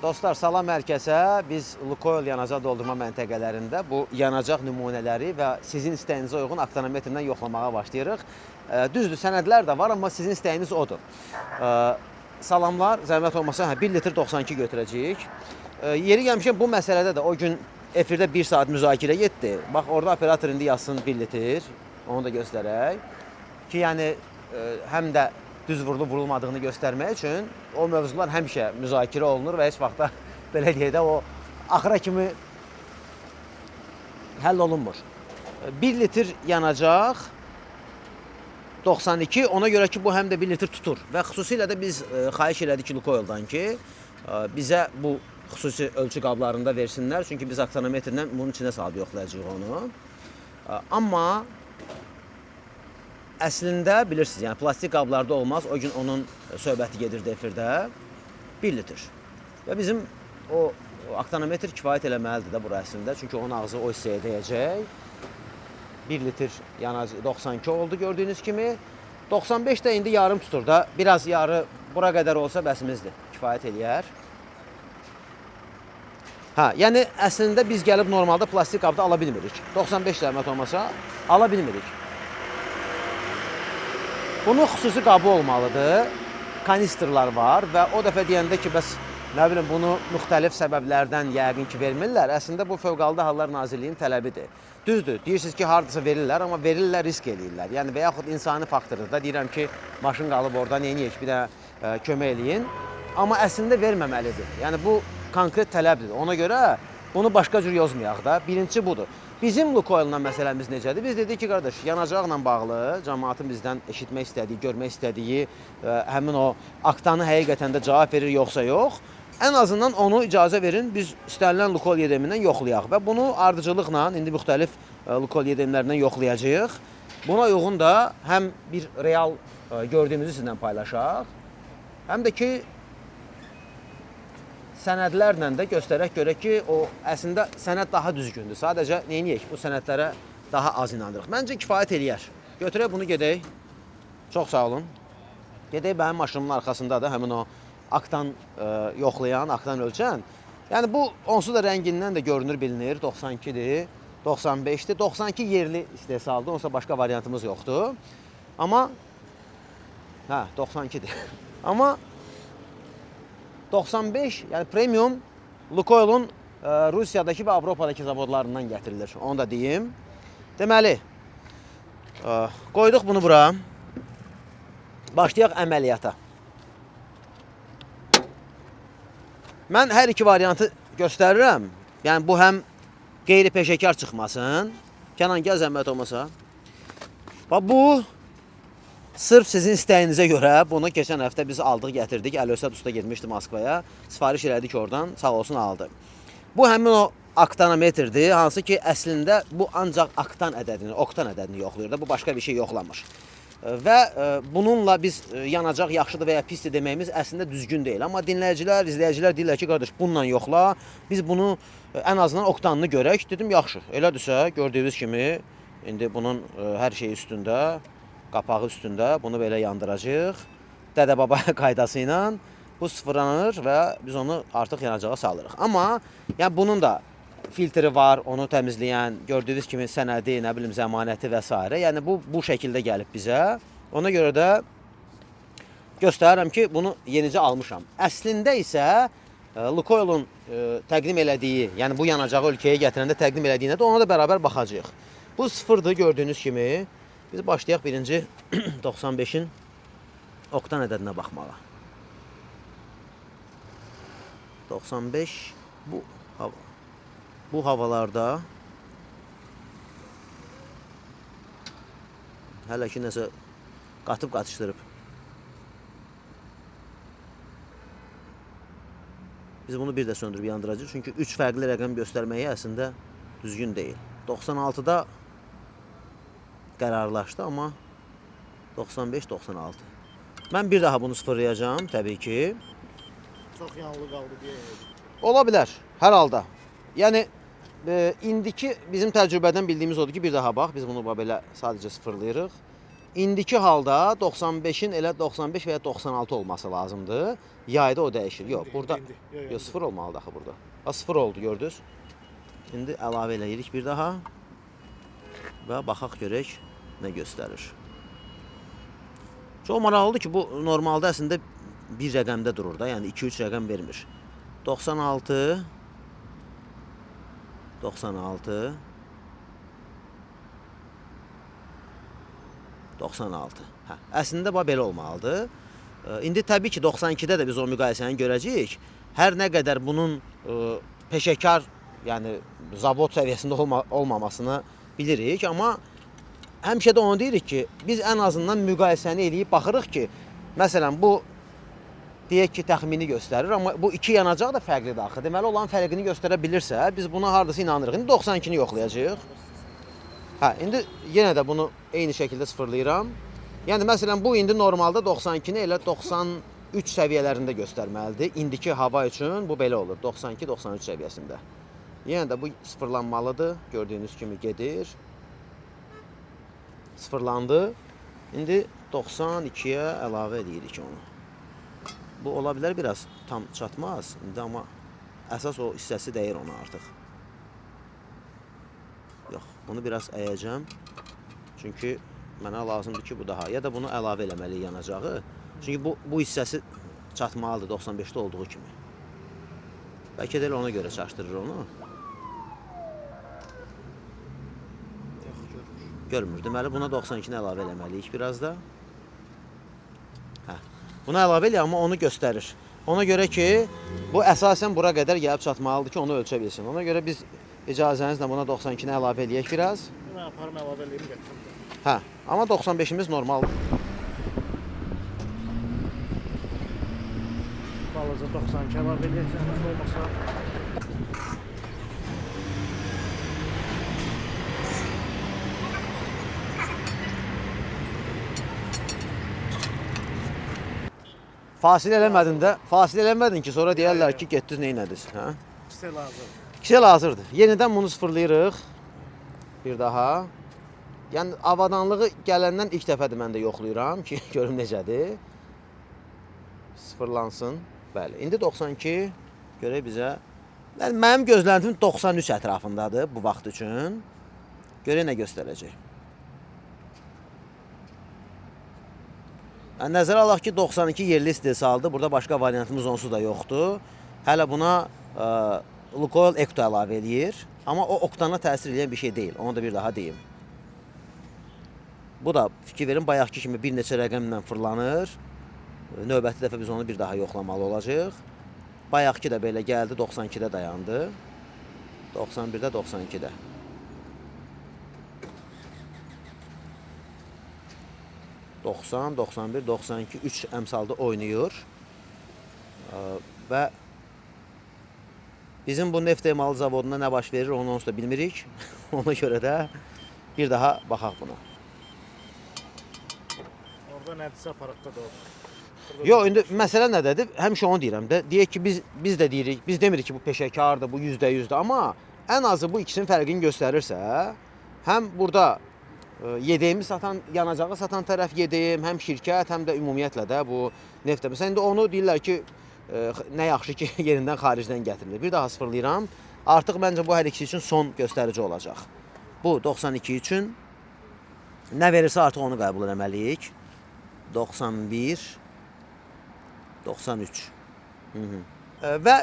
Dostlar, salam hər kəsə. Biz Lukoil yanacaq doldurma məntəqələrində bu yanacaq nümunələri və sizin istəyinizə uyğun aktonometrdən yoxlamağa başlayırıq. Düzdür, sənədlər də var, amma sizin istəyiniz odur. Salamlar, zəhmət olmasa 1 litr 92 götürəcəyik. Yeri gəlmişkən bu məsələdə də o gün efirdə 1 saat müzakirə getdi. Bax, orada operator indi yazsın 1 litr, onu da göstərək. Ki, yəni, həm də düz vurulmadığını göstərmək üçün o mövzular həmişə müzakirə olunur və heç vaxtda belə deyək də o axıra kimi həll olunmur. 1 litr yanacaq 92, ona görə ki bu həm də 1 litr tutur və xüsusilə də biz xahiş elədik Lukoildan ki bizə bu xüsusi ölçü qablarında versinlər, çünki biz aktonometrdən bunun içinə salıb yoxlayacağıq onu. Amma əslində bilirsiniz, yəni plastik qablarda olmaz. O gün onun söhbəti gedirdi efirdə. 1 litr. Və bizim o aktonometr kifayət eləməlidir də bura əslində. Çünki onun ağzı o hissəyə dəyəcək. 1 litr yanacaq 92 oldu gördüyünüz kimi. 95 də indi yarım tutur da. Biraz yarı bura qədər olsa bəsimizdir. Kifayət eləyər. Yəni əslində biz gəlib normalda plastik qabda ala bilmirik. 95 zəhmət olmasa ala bilmirik. Bunun xüsusi qabı olmalıdır. Kanistrlar var və o dəfə deyəndə ki, bəs nə bilim bunu müxtəlif səbəblərdən yəqin ki vermirlər. Əslində bu Fövqəladə Hallar Nazirliyinin tələbidir. Düzdür, deyirsiniz ki, hardasa verirlər, amma verirlər, risk eləyirlər. Yəni və yaxud insani faktordur da, deyirəm ki, maşın qalıb orada, neyniyək, bir də kömək eləyin. Amma əslində verməməlidir. Yəni bu konkret tələbdir. Ona görə bunu başqa cür yozmayaq da. Birinci budur. Bizim Lukoil'la məsələmiz necədir? Biz dedik ki, qardaş, yanacaqla bağlı cəmaatın bizdən eşitmək istədiyi, görmək istədiyi həmin o aktanı həqiqətən də cavab verir, yoxsa yox. Ən azından onu icazə verin, biz istənilən Lukoil yedemindən yoxlayaq və bunu ardıcılıqla indi müxtəlif Lukoil yedemlərindən yoxlayacağıq. Buna uyğun da həm bir real gördüyümüzü sizlə paylaşaq, həm də ki sənədlərlə də göstərək görək ki, o əslində sənəd daha düzgündür. Sadəcə neyniyək? Bu sənədlərə daha az inandırıq. Məncə kifayət eləyər. Götürək bunu gedək. Çox sağ olun. Gedək mənim maşınımın arxasında da həmin o aktan yoxlayan, aktan ölçən. Yəni bu onsuz da rəngindən də görünür, bilinir. 92-dir, 95-dir. 92 yerli istehsaldır. Onsa başqa variantımız yoxdur. Amma 92-dir. Amma 95, yəni premium Lukoil'un Rusiyadakı və Avropadakı zavodlarından gətirilir. Onu da deyim. Deməli, qoyduq bunu bura. Başlayaq əməliyyata. Mən hər iki variantı göstərirəm. Yəni bu həm qeyri-peşəkar çıxmasın. Kənan, gəl zəhmət olmasa. Bu sırf sizin istəyinizə görə bunu keçən həftə biz aldıq, gətirdik. Əlövsət usta getmişdi Moskvaya. Sifariş elədik oradan, sağ olsun aldı. Bu həmin o aktonometrdir, hansı ki əslində bu ancaq oktan ədədini yoxlayır da, bu başqa bir şey yoxlamır. Və bununla biz yanacaq yaxşıdır və ya pisdir deməyimiz əslində düzgün deyil. Amma dinləyicilər, izləyicilər deyirlər ki, qardaş, bununla yoxla, biz bunu ən azından oktanını görək. Dedim, yaxşı, elədirsə, gördüyünüz kimi, indi bunun hər şeyi üstündə, qapağı üstündə bunu belə yandıracağıq. Dədə-baba qaydası ilə bu sıfırlanır və biz onu artıq yanacağa salırıq. Amma yəni bunun da filtri var, onu təmizləyən, gördüyünüz kimi sənədi, nə bilim, zəmanəti və s. Yəni bu şəkildə gəlib bizə. Ona görə də göstərirəm ki, bunu yenicə almışam. Əslində isə Lukoil'un təqdim elədiyi, yəni bu yanacağı ölkəyə gətirəndə təqdim elədiyinə də ona da bərabər baxacağıq. Bu sıfırdır gördüyünüz kimi. Biz başlayaq birinci 95'in oktan ədədinə baxmağa. 95 bu havalarda hələ ki nəsə qatıb qatışdırıb. Biz bunu bir də söndürüb yandıracağıq. Çünki 3 fərqli rəqəm göstərməyi əslində düzgün deyil. 96'da qərarlaşdı, amma 95-96. Mən bir daha bunu sıfırlayacağım, təbii ki. Çox yanılı qaldı deyə. Ola bilər, hər halda. Yəni, indiki bizim təcrübədən bildiyimiz odur ki, bir daha bax, biz bunu belə sadəcə sıfırlayırıq. indiki halda 95-in elə 95 və ya 96 olması lazımdır. Yayda o dəyişir. Yox, burada yox 0 olmalıdır axı burada. Ha 0 oldu, gördünüz? İndi əlavə eləyirik bir daha. Və baxaq görək nə göstərir. Çox maraqlıdır ki, bu normalda əslində bir rəqəmdə durur da, yəni 2-3 rəqəm vermir. 96 96 96. Hə, əslində bu belə olmalıdır. İndi təbii ki 92-də də biz o müqayisəni görəcəyik. Hər nə qədər bunun peşəkar, yəni zavod səviyyəsində olmamasını bilirik, amma həmişə də onu deyirik ki, biz ən azından müqayisəni eləyib baxırıq ki, məsələn bu deyək ki təxmini göstərir, amma bu iki yanacaq da fərqlidir axı. Deməli olan fərqini göstərə bilirsə, biz buna hardasa inanırıq. İndi 92-ni yoxlayacağıq. Hə, indi yenə də bunu eyni şəkildə sıfırlayıram. Yəni məsələn bu indi normalda 92-ni elə 93 səviyyələrində göstərməlidir. İndiki hava üçün bu belə olur, 92-93 səviyyəsində. Yenə də bu sıfırlanmalıdır. Gördüyünüz kimi gedir. Sıfırlandı. İndi 92-yə əlavə edirik onu. Bu ola bilər biraz tam çatmaz indi, amma əsas o hissəsi dəyir ona artıq. Yox, bunu biraz əyəcəm. Çünki mənə lazımdır ki, bu daha. Ya da bunu əlavə eləməliyik yanacağı. Çünki bu hissəsi çatmalıdır 95-də olduğu kimi. Bəlkə də elə ona görə çaşdırır onu. Görmür. Deməli, buna 92-ni əlavə eləməliyik biraz da. Hə. Buna əlavə eləyək, amma onu göstərir. Ona görə ki, bu əsasən bura qədər gəlib çatmalıdır ki, onu ölçə bilsin. Ona görə biz icazənizlə buna 92-ni əlavə eləyək biraz. Mən aparım əlavə eləyim gətirim. Hə, amma 95-imiz normaldır. Balaca 92 əlavə eləyək, zəhmət olmasa. Fasilə eləmədin ki, sonra deyərlər ki, getdiniz neynədiniz, hə? Kisel hazır. Kisel hazırdır. Yenidən bunu sıfırlayırıq. Bir daha. Yəni avadanlığı gələndən ilk dəfədir mən də yoxlayıram ki, görüm necədir. Sıfırlansın. Bəli. İndi 92 görək bizə. Mənim gözləntim 93 ətrafındadır bu vaxt üçün. Görək nə göstərəcək. Nəzərə alaq ki, 92 yerli istehsaldır. Burada başqa variantımız onsuz da yoxdur. Hələ buna Lukoil Ekto əlavə eləyir. Amma o oktana təsir edən bir şey deyil. Onu da bir daha deyim. Bu da fikir verin, bayaqki kimi bir neçə rəqəmlə fırlanır. Növbəti dəfə biz onu bir daha yoxlamalı olacaq. Bayaqki də belə gəldi, 92-də dayandı. 91-də, 92-də. ...90, 91, 92, 3 əmsalda oynayır. Və bizim bu neft emalı zavodunda nə baş verir, onu onsuz da bilmirik. Ona görə də bir daha baxaq buna. Orada nədirsə aparatda da olur. Yox, indi məsələ nədədir? Həmişə onu deyirəm də. Deyək ki, biz də deyirik, biz demirik ki, bu peşəkardır, bu %100'dür. Amma ən azı bu ikisinin fərqini göstərirsə, həm burada yedəyimi satan, yanacağı satan tərəf yedəyim, həm şirkət, həm də ümumiyyətlə də bu neftə. Məsələn, indi onu deyirlər ki, nə yaxşı ki, yerindən xaricdən gətirilir. Bir daha sıfırlayıram. Artıq məncə bu hər ikisi üçün son göstərici olacaq. Bu 92 üçün nə verirsə artıq onu qəbul etməliyik. 91, 93. Və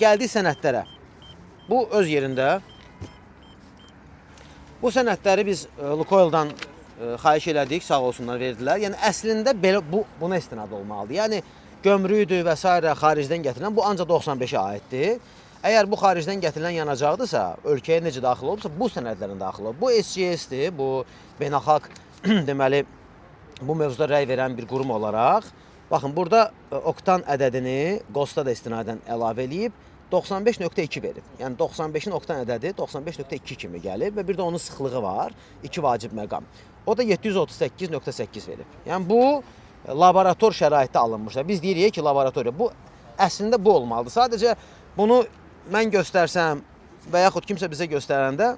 gəldik sənədlərə. Bu öz yerində. Bu sənədləri biz Lukoil'dan xahiş elədik, sağ olsunlar verdilər. Yəni əslində belə buna istinad olmalıdır. Yəni gömrüydür və s. xaricdən gətirilən bu ancaq 95-ə aiddir. Əgər bu xaricdən gətirilən yanacaqdırsa, ölkəyə necə daxil olubsa, bu sənədlərin daxil olub. Bu SGS-dir, bu beynəlxalq deməli bu mövzuda rəy verən bir qurum olaraq. Baxın, burada oktan ədədini GOST-da da istinadən əlavə eləyib 95.2 verib. Yəni 95-in oktan ədədi 95.2 kimi gəlib və bir də onun sıxlığı var, 2 vacib məqam. O da 738.8 verib. Yəni bu laborator şəraitdə alınmışlar. Biz deyirik ki, laboratoriya. Bu əslində bu olmalıdır. Sadəcə bunu mən göstərsəm və yaxud kimsə bizə göstərəndə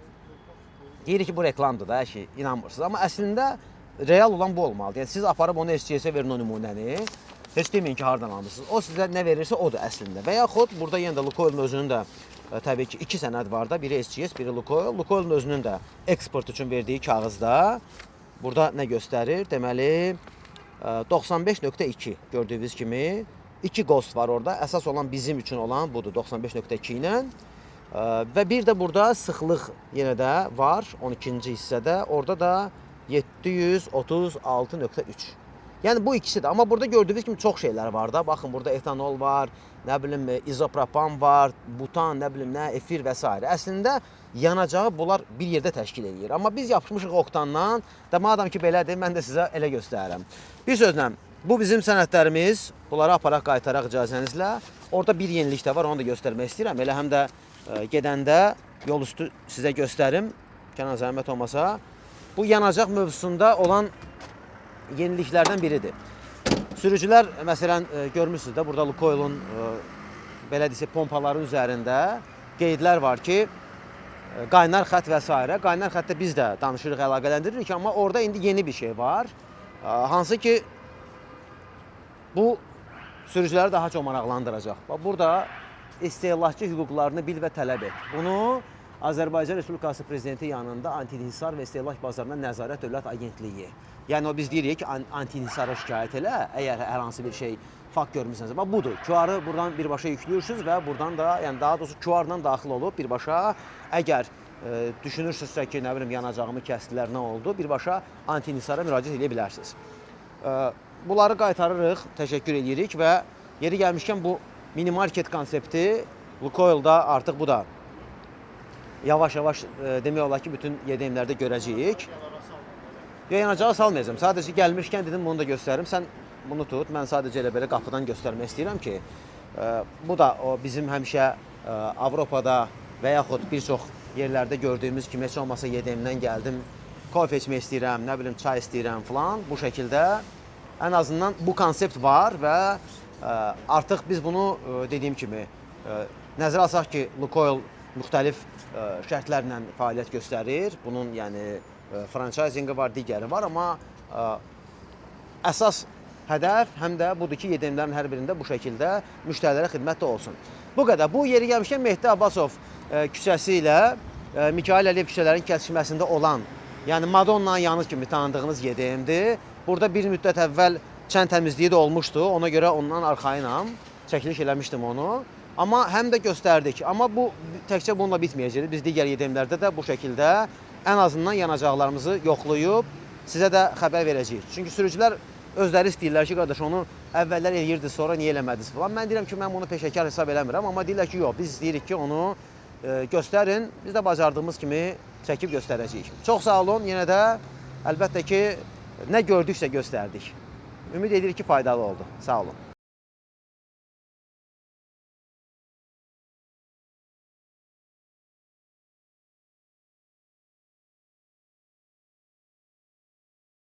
deyirik ki, bu reklamdır da, hər şey inanmırsınız. Amma əslində real olan bu olmalıdır. Yəni siz aparıb onu SCS-ə verin o nümunəni. Heç deməyin ki, hardan almısınız. O sizə nə verirsə odur əslində. Və yaxud burada yenə də Lukoilin özünün də təbii ki, 2 sənəd var da. Biri SCS, biri Lukoil. Lukoilin özünün də eksport üçün verdiyi kağızda burada nə göstərir? Deməli 95.2 gördüyünüz kimi 2 Ghost var orada. Əsas olan bizim üçün olan budur 95.2 ilə. Və bir də burada sıxlıq yenə də var 12-ci hissədə. Orada da 736.3. Yəni bu ikisi də. Amma burada gördüyünüz kimi çox şeylər var da. Baxın burada etanol var, nə bilim izopropan var, butan, nə bilim nə, efir və s. Əslində yanacağı bunlar bir yerdə təşkil edir. Amma biz yapışmışıq oktandan. Da madam ki belədir, mən də sizə elə göstərirəm. Bir sözlə, bu bizim sənədlərimiz. Bunları aparaq, qaytaraq icazənizlə. Orada bir yenilik də var, onu da göstərmək istəyirəm. Elə həm də gedəndə yol üstü sizə göstərim. Kənan zəhmət olmasa. Bu yanacaq mövzusunda olan yeniliklərdən biridir. Sürücülər, məsələn, görmürsünüz də, burada Lukoil'un belə desə, pompaların üzərində qeydlər var ki, qaynar xətt və s. Qaynar xəttə biz də danışırıq, əlaqələndiririk, amma orada indi yeni bir şey var. Hansı ki, bu sürücüləri daha çox maraqlandıracaq. Burada istehlakçı hüquqlarını bil və tələb et. Bunu Azərbaycan Respublikası Prezidenti yanında Anti-İnhisar və İstehlak Bazarına Nəzarət Dövlət Agentliyi. Yəni o biz deyirik ki, anti-inhisara şikayət elə, əgər hər hansı bir şey fakt görmürsünüz. Bax budur. QR-ı buradan birbaşa yüklüyorsunuz və buradan da, yəni daha doğrusu QR-dan daxil olub birbaşa əgər düşünürsünüzsə ki, nə bilim yanacağımı kəsdilər, nə oldu, birbaşa anti-inhisara müraciət edə bilərsiniz. Bunları qaytarırıq, təşəkkür edirik və yeri gəlmişkən bu mini market konsepti Lukoil'da artıq bu da yavaş-yavaş demək olar ki, bütün YDM-lərdə görəcəyik. Yanacağı salmayacağım. Sadəcə gəlmişkən dedim, bunu da göstərim. Sən bunu tut. Mən sadəcə elə belə qapıdan göstərmək istəyirəm ki, bu da o bizim həmişə Avropada və yaxud bir çox yerlərdə gördüyümüz kimi, heç olmasa YDM-dən gəldim, kofe içmək istəyirəm, nə bilim çay istəyirəm falan. Bu şəkildə ən azından bu konsept var və artıq biz bunu dediyim kimi nəzərə alsaq ki, Lukoil müxtəlif şərtlərlə fəaliyyət göstərir. Bunun yəni franchisingi var, digəri var, amma əsas hədəf həm də budur ki, YDM-lərin hər birində bu şəkildə müştərilərə xidmətdə olsun. Bu qədər. Bu yeri gəlmişkən Mehdi Abbasov küçəsi ilə Mikayıl Əliyev küçələrinin kəsişməsində olan, yəni Madonna'nın yanı kimi tanıdığınız YDM-dir. Burada bir müddət əvvəl çən təmizliyi də olmuşdu. Ona görə ondan arxayınam. Çəkiliş eləmişdim onu. Amma həm də göstərdik. Amma bu təkcə bununla bitməyəcəkdir. Biz digər YDM-lərdə də bu şəkildə ən azından yanacaqlarımızı yoxlayıb sizə də xəbər verəcəyik. Çünki sürücülər özləri istəyirlər ki, qardaş onu əvvəllər eləyirdi, sonra niyə eləmədiniz falan. Mən deyirəm ki, mən bunu peşəkar hesab eləmirəm, amma deyirlər ki, yox, biz istəyirik ki, onu göstərin. Biz də bacardığımız kimi çəkib göstərəcəyik. Çox sağ olun. Yenə də əlbəttə ki, nə gördüksə göstərdik. Ümid edirik ki, faydalı oldu. Sağ olun.